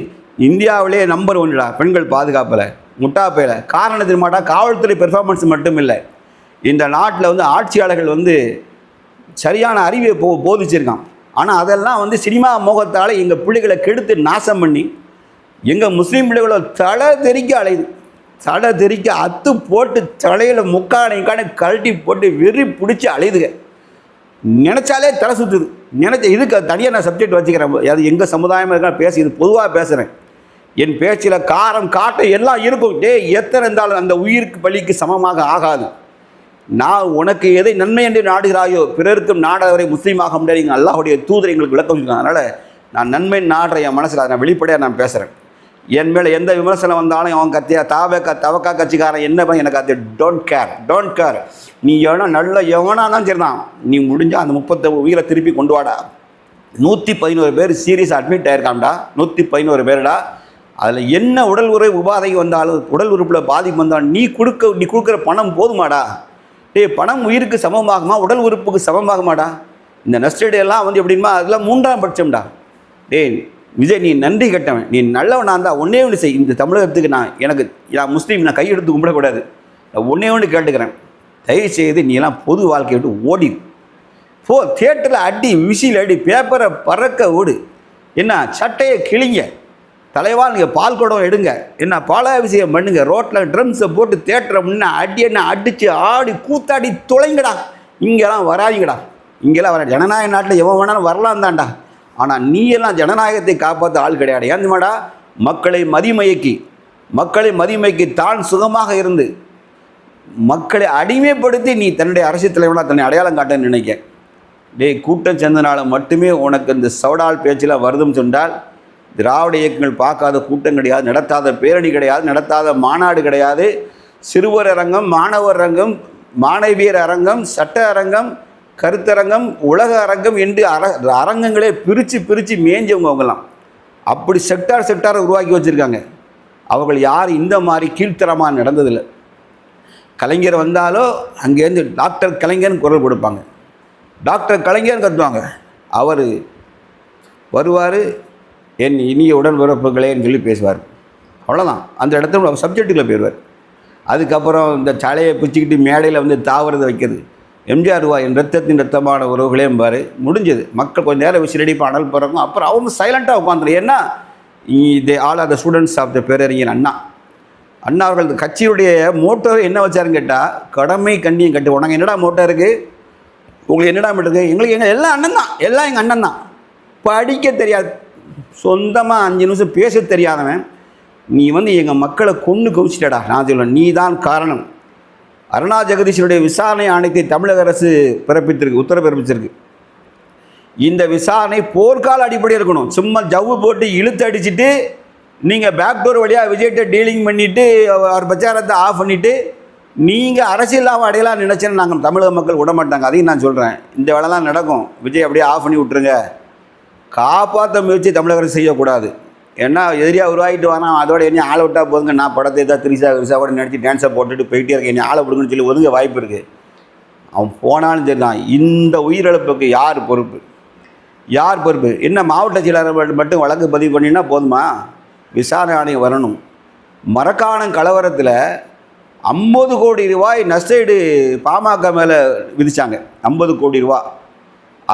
இந்தியாவிலே நம்பர் 1டா பெண்கள் பாதுகாப்பில். முட்டாப்பையில் காரணம் தெரியுமாட்டா? காவல்துறை பெர்ஃபார்மன்ஸ் மட்டும் இல்லை, இந்த நாட்டில் வந்து ஆட்சியாளர்கள் வந்து சரியான அறிவை போதிச்சிருக்கான். ஆனால் அதெல்லாம் வந்து சினிமா மோகத்தால் எங்கள் பிள்ளைகளை கெடுத்து நாசம் பண்ணி எங்கள் முஸ்லீம் பிள்ளைகளோட தலை தெறிக்க அலையுது. தலை தெறிக்க அத்து போட்டு தலையில் முக்கானை கழட்டி போட்டு வெறி பிடிச்சி அலையுதுங்க. நினச்சாலே தலை சுற்றுது. இதுக்கு தனியாக நான் சப்ஜெக்ட் வச்சுக்கிறேன். அது எங்கள் சமுதாயமாக இருக்கா பேசி, இது பொதுவாக பேசுகிறேன். என் பேச்சில் காரம் காட்ட எல்லாம் இருக்கும். எத்தனை இருந்தாலும் அந்த உயிருக்கு பலிக்கு சமமாக ஆகாது. நான் உனக்கு எதை நன்மை என்று நாடுகிறாயோ பிறருக்கும் நாடவரை முஸ்லீமாக முடியாது அல்லாஹுடைய தூதரை எங்களுக்கு விளக்கம் சொல்லுவாங்க. அதனால் நான் நன்மை நாடுற என் மனசில் நான் வெளிப்படையாக நான் பேசுகிறேன். என் மேலே எந்த விமர்சனம் வந்தாலும் அவன் கத்தியா தவக்கா கட்சிக்காரன் என்ன பண்ணி எனக்கு அது டோன்ட் கேர். நீ எவனா தான் சரிதான், நீ முடிஞ்சால் அந்த 30 உயிரை திருப்பி கொண்டு வாடா. 111 பேர் சீரியஸாக அட்மிட் ஆகிருக்காண்டா. 111 பேருடா. அதில் என்ன உடல் உபாதை வந்தாலும், உடல் உறுப்பில் பாதிப்பு வந்தாலும் நீ கொடுக்குற பணம் போதுமாடா? பணம் உயிருக்கு சமமாகுமா? உடல் உறுப்புக்கு சமமாகுமாடா? இந்த நஷ்டடையெல்லாம் வந்து எப்படின்னா அதெல்லாம் 3ஆம் பட்சம்டா. விஜய், நீ நன்றி கட்டவன், நீ நல்லவனாக இருந்தால் ஒன்றே ஒன்று செய். இந்த தமிழகத்துக்கு நான் முஸ்லீம், நான் கையெடுத்து கும்பிடக்கூடாது. நான் ஒன்றே ஒன்று கேட்டுக்கிறேன், தயவுசெய்து நீ எல்லாம் பொது வாழ்க்கையை விட்டு ஓடிடு. தியேட்டரில் அடி, விசில் அடி, பேப்பரை பறக்க ஓடு. என்ன சட்டையை கிழிங்க, தலைவா நீங்கள் பால் குடம் எடுங்க, என்ன பாலாபிஷேகம் பண்ணுங்க, ரோட்டில் ட்ரம்ஸை போட்டு தேட்டரை முன்னே அடித்து ஆடி கூத்தாடி தொலைங்கடா. இங்கெல்லாம் வராதிங்கடா. இங்கெல்லாம் வர ஜனநாயக நாட்டில் எவன் வேணாலும் வரலாம் தான்டா. ஆனால் நீ எல்லாம் ஜனநாயகத்தை காப்பாற்ற ஆள் கிடையாது. ஏன்மாடா? மக்களை மதிமைக்கு தான் சுகமாக இருந்து மக்களை அடிமைப்படுத்தி நீ தன்னுடைய அரசியல் தலைவனாக தன்னை அடையாளம் காட்டன்னு நினைக்க. கூட்டம் சேர்ந்தனால மட்டுமே உனக்கு இந்த சவடால் பேச்செல்லாம் வருதுன்னு சொன்னால், திராவிட இயக்கங்கள் பார்க்காத கூட்டம் கிடையாது, நடத்தாத பேரணி கிடையாது, நடத்தாத மாநாடு கிடையாது. சிறுவர் அரங்கம், மாணவர் அரங்கம், மாணவியர் அரங்கம், சட்ட அரங்கம், கருத்தரங்கம், உலக அரங்கம் என்று அரங்கங்களே பிரித்து மேஞ்சவங்க அவங்கெல்லாம். அப்படி செக்டாரை உருவாக்கி வச்சுருக்காங்க. அவர்கள் யார் இந்த மாதிரி கீழ்த்தரமாக நடந்ததில்லை. கலைஞர் வந்தாலோ அங்கேருந்து டாக்டர் கலைஞர்னு குரல் கொடுப்பாங்க, டாக்டர் கலைஞர்னு கத்துவாங்க. அவர் வருவார், என் இனிய உடல் உறப்புகளேன்னு சொல்லி பேசுவார். அவ்வளோதான். அந்த இடத்துல சப்ஜெக்டுக்குள்ளே போயிடுவார். அதுக்கப்புறம் இந்த தலையை பிச்சுக்கிட்டு மேடையில் வந்து தாவரதை வைக்கிறது. எம்ஜிஆர் ரூபா என் ரத்தத்தின் ரத்தமான உறவுகளே பாரு, முடிஞ்சது. மக்கள் கொஞ்சம் நேரம் விசிலடி பாடல் போகிறாங்க. அப்புறம் அவங்க சைலண்ட்டாக உட்காந்துரு. ஏன்னா all are the students of the பேரறிஞர் அண்ணா அவர்கள் கட்சியுடைய மோட்டோ என்ன வச்சாருன்னு கேட்டால், கடமை கண்ணியம் கட்டு. உனக்கு என்னடா மோட்டோ இருக்குது? உங்களுக்கு என்னடா இருக்குது? எங்களுக்கு எல்லாம் அண்ணன் தான், எல்லாம் எங்கள் அண்ணன் தான். படிக்க தெரியாது, சொந்தமாக 5 நிமிஷம் பேச தெரியாதவன் நீ வந்து எங்கள் மக்களை கொண்டு குவிச்சிட்டடா. நான் சொல்லுவேன், நீ தான் காரணம். அருணா ஜெகதீஷனுடைய விசாரணை ஆணையத்தை தமிழக அரசு பிறப்பித்திருக்கு, உத்தரவு பிறப்பிச்சிருக்கு. இந்த விசாரணை போர்க்கால அடிப்படையில் இருக்கணும். சும்மா ஜவ்வு போட்டு இழுத்து அடிச்சுட்டு நீங்கள் பேக்டோர் வழியாக விஜய்கிட்ட டீலிங் பண்ணிவிட்டு அவர் பிரச்சாரத்தை ஆஃப் பண்ணிவிட்டு நீங்கள் அரசியல் லாபம் அடையலாம் நினச்சேன்னு நாங்கள் தமிழக மக்கள் விட மாட்டாங்க. அதையும் நான் சொல்கிறேன், இந்த வேலைலாம் நடக்கும். விஜய் அப்படியே ஆஃப் பண்ணி விட்ருங்க. காப்பாற்ற முயற்சி தமிழக அரசு செய்யக்கூடாது. ஏன்னா எதிரியாக உருவாகிட்டு வரான், அதோட என்ன ஆளை விட்டால் போதுங்க, நான் படத்தை தான் திரிசாவோட நடிச்சு டான்ஸை போட்டுட்டு போயிட்டே இருக்கேன், என்னை ஆளை விடுங்கன்னு சொல்லி ஒதுங்க வாய்ப்பு இருக்குது. அவன் போனாலும் சரி தான். இந்த உயிரிழப்புக்கு யார் பொறுப்பு? யார் பொறுப்பு? என்ன மாவட்ட செயலாளர் மட்டும் வழக்கு பதிவு பண்ணினா போதுமா? விசாரணை ஆணையம் வரணும். மரக்காணம் கலவரத்தில் 50 கோடி ரூபாய் நஷ்டஈடு பாமக மேலே விதித்தாங்க, 50 கோடி ரூபா.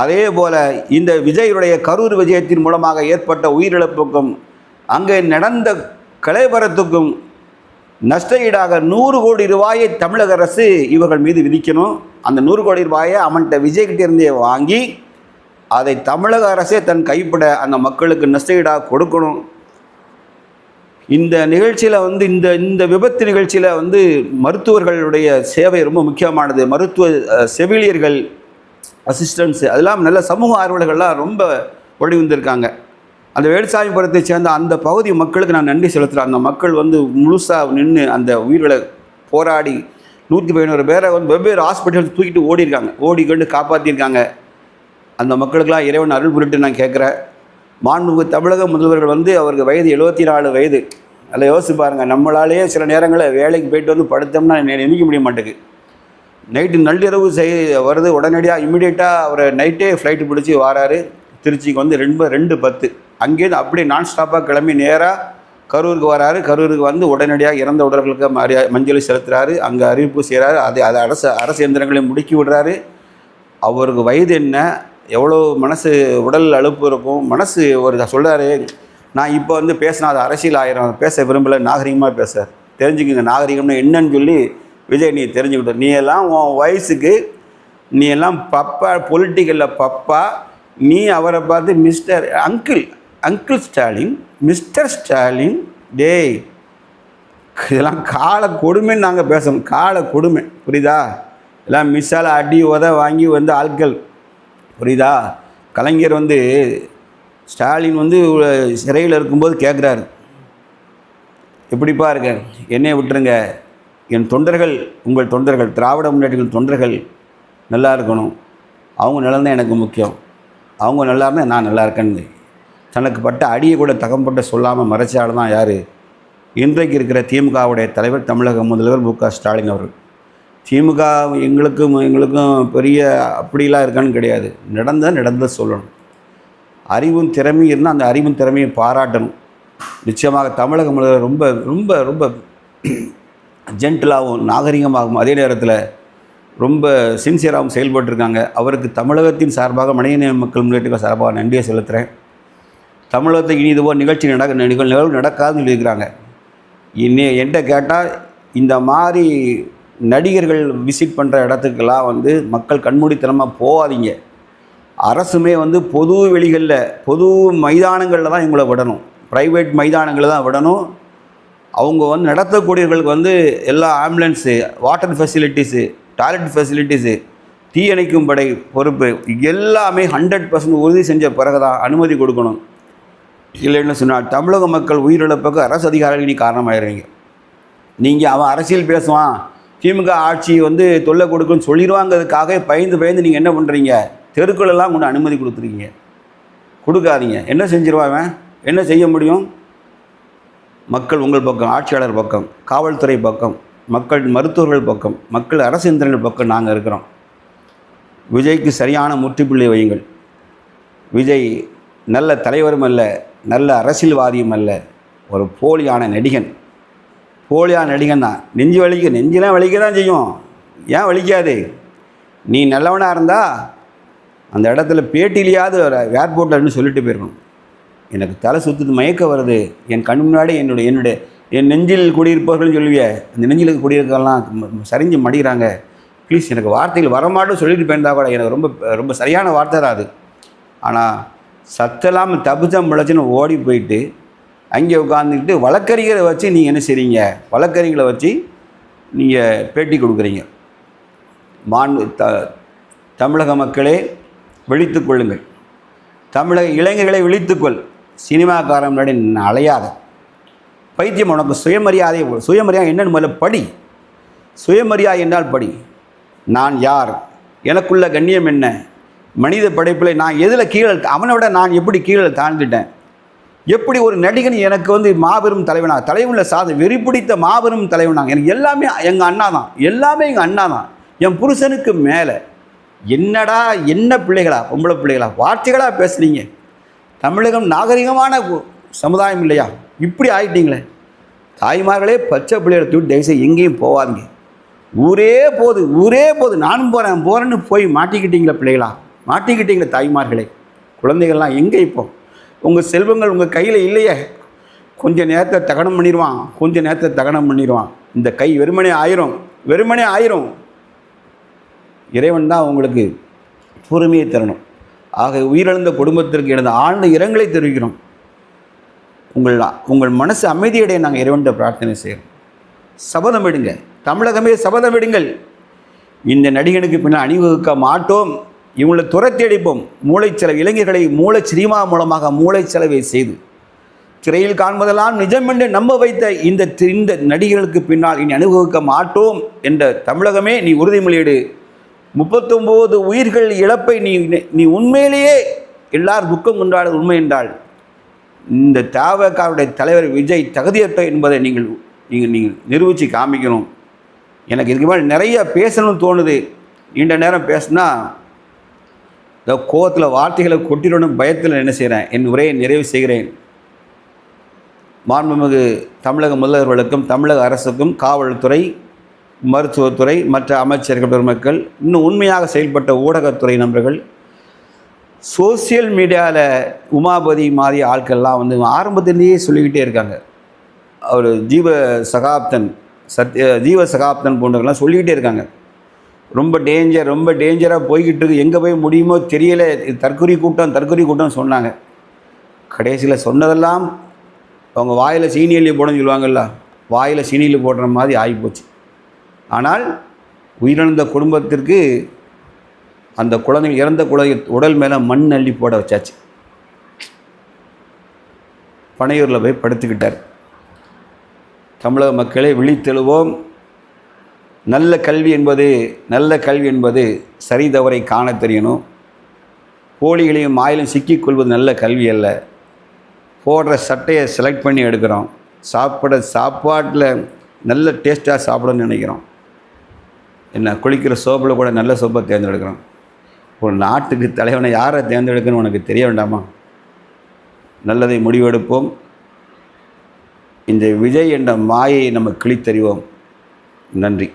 அதே போல் இந்த விஜயுடைய கரூர் விஜயத்தின் மூலமாக ஏற்பட்ட உயிரிழப்புக்கும் அங்கே நடந்த கலவரத்துக்கும் நஷ்டஈடாக 100 கோடி ரூபாயை தமிழக அரசு இவர்கள் மீது விதிக்கணும். அந்த 100 கோடி ரூபாயை அவன்கிட்ட விஜய்கிட்ட இருந்தே வாங்கி அதை தமிழக அரசே தன் கைப்பட அந்த மக்களுக்கு நஷ்டஈடாக கொடுக்கணும். இந்த நிகழ்ச்சியில் வந்து இந்த விபத்து நிகழ்ச்சியில் வந்து மருத்துவர்களுடைய சேவை ரொம்ப முக்கியமானது. மருத்துவ செவிலியர்கள், அசிஸ்டன்ஸு, அதெல்லாம் நல்ல சமூக ஆர்வலர்கள்லாம் ரொம்ப ஒளி வந்திருக்காங்க. அந்த வேலுசாமிபுரத்தை சேர்ந்த அந்த பகுதி மக்களுக்கு நான் நன்றி செலுத்துகிறேன். அந்த மக்கள் வந்து முழுசாக நின்று அந்த உயிர்களை போராடி 111 பேரை வந்து வெவ்வேறு ஹாஸ்பிட்டல்ஸ் தூக்கிட்டு ஓடிக்கொண்டு காப்பாற்றியிருக்காங்க. அந்த மக்களுக்கெல்லாம் இறைவன் அருள் புரிட்டு நான் கேட்குறேன். மாண்புமிகு தமிழக முதல்வர்கள் வந்து அவருக்கு வயது 74 வயது. அதில் யோசிச்சு பாருங்கள், நம்மளாலேயே சில நேரங்களில் வேலைக்கு போயிட்டு வந்து படுத்தோம்னா நினைக்க முடிய மாட்டேங்குது. நைட்டு நள்ளிரவு வருது, உடனடியாக இம்மிடியேட்டாக அவர் நைட்டே ஃப்ளைட்டு பிடிச்சி வராரு. திருச்சிக்கு வந்து 2:10 அங்கேருந்து அப்படியே நான் ஸ்டாப்பாக கிளம்பி நேராக கரூருக்கு வராரு. கரூருக்கு வந்து உடனடியாக இறந்த உடல்களுக்கு மஞ்சளி செலுத்துகிறாரு, அங்கே அறிவிப்பு செய்கிறாரு. அதை அரசு எந்திரங்களையும் முடுக்கி விடுறாரு. அவருக்கு வயது என்ன, எவ்வளோ மனசு உடல் அலுப்பு இருக்கும். மனசு ஒரு சொல்கிறாரு, நான் இப்போ வந்து பேசினா அது அரசியல் ஆயிரம், பேச விரும்பலை, நாகரிகமாக பேச தெரிஞ்சுக்குங்க. நாகரிகம்னு என்னன்னு சொல்லி விஜய் நீ தெரிஞ்சுக்கிட்ட. நீ எல்லாம் உன் வயசுக்கு நீ எல்லாம் பப்பா, பொலிட்டிக்கலில் பப்பா. நீ அவரை பார்த்து mister uncle Stalin, mister Stalin, டேய் இதெல்லாம் கால கொடுமைன்னு நாங்கள் பேசணும். கால கொடுமை, புரியுதா? எல்லாம் மிஸ்ஸால் அடி வாங்கி வந்து ஆட்கள், புரியுதா? கலைஞர் வந்து ஸ்டாலின் வந்து சிறையில் இருக்கும்போது கேட்குறாரு, எப்படிப்பா இருக்க, என்னையை விட்டுருங்க, என் தொண்டர்கள், உங்கள் தொண்டர்கள், திராவிட முன்னேற்றங்கள் தொண்டர்கள் நல்லா இருக்கணும், அவங்க நல்லா தான் எனக்கு முக்கியம், அவங்க நல்லா இருந்தால் நான் நல்லா இருக்கேன்னு தனக்கு பட்ட அடியை கூட தகம்பட்ட சொல்லாமல் மறைச்சால் தான் யார்? இன்றைக்கு இருக்கிற திமுகவுடைய தலைவர் தமிழக முதல்வர் மு க ஸ்டாலின் அவர்கள். திமுக எங்களுக்கும் பெரிய அப்படிலாம் இருக்கான்னு கிடையாது. நடந்த சொல்லணும். அறிவும் திறமையும் இருந்தால் அந்த அறிவும் திறமையை பாராட்டணும். நிச்சயமாக தமிழக முதல்வர் ரொம்ப ரொம்ப ரொம்ப ஜென்டிலாகவும் நாகரிகமாகவும் அதே நேரத்தில் ரொம்ப சின்சியராகவும் செயல்பட்டுருக்காங்க. அவருக்கு தமிழகத்தின் சார்பாக மனிதநேய மக்கள் முன்னேற்ற சார்பாக நன்றியை செலுத்துகிறேன். தமிழகத்துக்கு இனி இதுபோல் நிகழ்வு நடக்காதுன்னு சொல்லியிருக்கிறாங்க. என்கிட்ட கேட்டால் இந்த மாதிரி நடிகர்கள் விசிட் பண்ணுற இடத்துக்கெல்லாம் வந்து மக்கள் கண்மூடித்தனமாக போகாதீங்க. அரசுமே வந்து பொது வெளிகளில், பொது மைதானங்களில் தான் இவங்களை விடணும், ப்ரைவேட் மைதானங்களில் தான் விடணும். அவங்க வந்து நடத்தக்கூடியவர்களுக்கு வந்து எல்லா ambulance, water facilities, toilet facilities, தீயணைக்கும் படை பொறுப்பு எல்லாமே 100% உறுதி செஞ்ச பிறகு தான் அனுமதி கொடுக்கணும். இல்லைன்னு சொன்னால் தமிழக மக்கள் உயிரிழப்புக்கு அரசு அதிகாரிகள் நீ காரணமாயிருவீங்க. நீங்கள் அவன் அரசியல் பேசுவான், திமுக ஆட்சி வந்து தொல்லை கொடுக்குன்னு சொல்லிடுவாங்கிறதுக்காக பயந்து நீங்கள் என்ன பண்ணுறீங்க? தெருக்களெல்லாம் கொண்டு அனுமதி கொடுத்துருக்கீங்க. கொடுக்காதீங்க. என்ன செஞ்சிருவாங்க? என்ன செய்ய முடியும்? மக்கள் உங்கள் பக்கம், ஆட்சியாளர் பக்கம், காவல்துறை பக்கம், மக்கள் மருத்துவர்கள் பக்கம், மக்கள் அரசு இயந்திரங்கள் பக்கம் நாங்கள் இருக்கிறோம். விஜய்க்கு சரியான முற்றுப்புள்ளி வையுங்கள். விஜய் நல்ல தலைவரும் அல்ல, நல்ல அரசியல்வாதியும் அல்ல, ஒரு போலியான நடிகன். போலியான நடிகன் தான். நெஞ்செல்லாம் வலிக்க தான் செய்யும். ஏன் வலிக்காது? நீ நல்லவனாக இருந்தால் அந்த இடத்துல பேட்டிலையாவது ஏர்போர்ட்டில்னு சொல்லிட்டு போயிருக்கணும். எனக்கு தலை சுற்றுது, மயக்க வருது, என் கண் முன்னாடி என் நெஞ்சில் குடியிருப்பவர்கள்னு சொல்லுவிய, அந்த நெஞ்சில் குடியிருக்கலாம் சரிஞ்சு மடிக்கிறாங்க, ப்ளீஸ் எனக்கு வார்த்தைகள் வரமாட்டோம் சொல்லிட்டு போயிருந்தா கூட எனக்கு ரொம்ப ரொம்ப சரியான வார்த்தை தான் அது. ஆனால் சத்தெல்லாம் தப்பிச்சம் பிழைச்சின்னு ஓடி போயிட்டு அங்கே உட்காந்துக்கிட்டு வழக்கறிஞரை வச்சு நீங்கள் என்ன செய்கிறீங்க, வழக்கறிஞர்களை வச்சு நீங்கள் பேட்டி கொடுக்குறீங்க. தமிழக மக்களே விழித்து கொள்ளுங்கள், தமிழக இளைஞர்களை விழித்துக்கொள். சினிமாக்காரன் முன்னாடி அலையாத பைத்தியம். உனக்கு சுயமரியாதை என்னன்னு முதல்ல படி. சுயமரியாதை என்றால் படி. நான் யார், எனக்குள்ள கண்ணியம் என்ன, மனித படைப்பில் நான் எதில் கீழே, அவனை விட நான் எப்படி கீழே தாழ்ந்துட்டேன், எப்படி ஒரு நடிகன் எனக்கு மாபெரும் தலைவனாக, தலைவனில் வெறி பிடித்த மாபெரும் தலைவனாக. எனக்கு எல்லாமே எங்கள் அண்ணா தான், எல்லாமே எங்கள் அண்ணா தான். என் புருஷனுக்கு மேலே என்னடா என்ன பிள்ளைகளா, பொம்பளை பிள்ளைகளா, வார்த்தைகளாக பேசுனீங்க. தமிழகம் நாகரிகமான சமுதாயம் இல்லையா? இப்படி ஆகிட்டீங்களே. தாய்மார்களே பச்சை பிள்ளைகளை தூக்கி தயவுசெய்து எங்கேயும் போகாதீங்க. ஊரே போது நானும் போகிறேன்னு போய் மாட்டிக்கிட்டீங்களே பிள்ளைகளா, மாட்டிக்கிட்டீங்களே தாய்மார்களே. குழந்தைகள்லாம் எங்கே இப்போ? உங்கள் செல்வங்கள் உங்கள் கையில் இல்லையே. கொஞ்சம் நேரத்தை தகனம் பண்ணிடுவான். இந்த கை வெறுமனே ஆயிரும். இறைவன் தான் உங்களுக்கு பொறுமையை தரணும். ஆக உயிரிழந்த குடும்பத்திற்கு எனது ஆழ்ந்த இரங்கலை தெரிவிக்கிறோம். உங்கள் மனசு அமைதியடைய நாங்கள் இறைவன்கிட்ட பிரார்த்தனை செய்கிறோம். சபதம் எடுங்க, தமிழகமே சபதம் எடுங்கள். இந்த நடிகனுக்கு பின்னால் அணிவகுக்க மாட்டோம், இவங்களை துரத்தி அடிப்போம். மூளைச்செலவு இளைஞர்களை சினிமா மூலமாக மூளைச்செலவை செய்து திரையில் காண்பதெல்லாம் நிஜம் என்று நம்ப வைத்த இந்த நடிகர்களுக்கு பின்னால் இனி அணிவகுக்க மாட்டோம் என்ற தமிழகமே நீ உறுதிமொழியிடு. 39 உயிர்கள் இழப்பை நீ உண்மையிலேயே எல்லாரும் துக்கம் கொண்டாட உண்மை என்றால் இந்த தவகவுடைய தலைவர் விஜய் தகுதியற்ற என்பதை நீங்கள் நிரூபித்து காமிக்கணும். எனக்கு இதுக்கு மேலே நிறைய பேசணும்னு தோணுது. நீண்ட நேரம் பேசினா இந்த கோவத்தில் வார்த்தைகளை கொட்டிடணும் பயத்தில் என்ன செய்கிறேன், என் உரையை நிறைவு செய்கிறேன். மாண்புமிகு தமிழக முதல்வர்களுக்கும் தமிழக அரசுக்கும் காவல்துறை, மருத்துவத்துறை, மற்ற அமைச்சர்கள் பெருமக்கள், இன்னும் உண்மையாக செயல்பட்ட ஊடகத்துறை நண்பர்கள், சோசியல் மீடியாவில் உமாபதி மாதிரி ஆட்கள்லாம் ஆரம்பத்திலேயே சொல்லிக்கிட்டே இருக்காங்க. அவர் ஜீவ சகாப்தன் போன்றவர்கள்லாம் சொல்லிக்கிட்டே இருக்காங்க. ரொம்ப டேஞ்சராக போய்கிட்டு இருக்கு, எங்கே போய் முடியுமோ தெரியல, தற்கொலை கூட்டம் சொன்னாங்க. கடைசியில் சொன்னதெல்லாம் அவங்க வாயில் சீனியில் போடணும்னு சொல்லுவாங்கள்ல, வாயில் சீனியில் போடுற மாதிரி ஆகிப்போச்சு. ஆனால் உயிரிழந்த குடும்பத்திற்கு அந்த குழந்தைகள் இறந்த குழந்தை உடல் மேலே மண் அள்ளி போட வச்சாச்சு. பனையூரில் போய் படுத்துக்கிட்டார். தமிழக மக்களை விழித்தெழுவோம். நல்ல கல்வி என்பது சரி தவறை காண தெரியணும். போலிகளையும் மாயிலும் சிக்கிக்கொள்வது நல்ல கல்வி அல்ல. போடுற சட்டையை செலக்ட் பண்ணி எடுக்கிறோம். சாப்பாட்டில் நல்ல டேஸ்ட்டாக சாப்பிடணும்னு நினைக்கிறோம். குளிக்கிற சோப்பில் கூட நல்ல சோப்பை தேர்ந்தெடுக்கிறோம். ஒரு நாட்டுக்கு தலைவனை யாரை தேர்ந்தெடுக்கணும்னு உனக்கு தெரிய வேண்டாமா? நல்லதை முடிவெடுப்போம். இந்த விஜய் என்ற மாயை நம்ம கிழித்தறிவோம். நன்றி.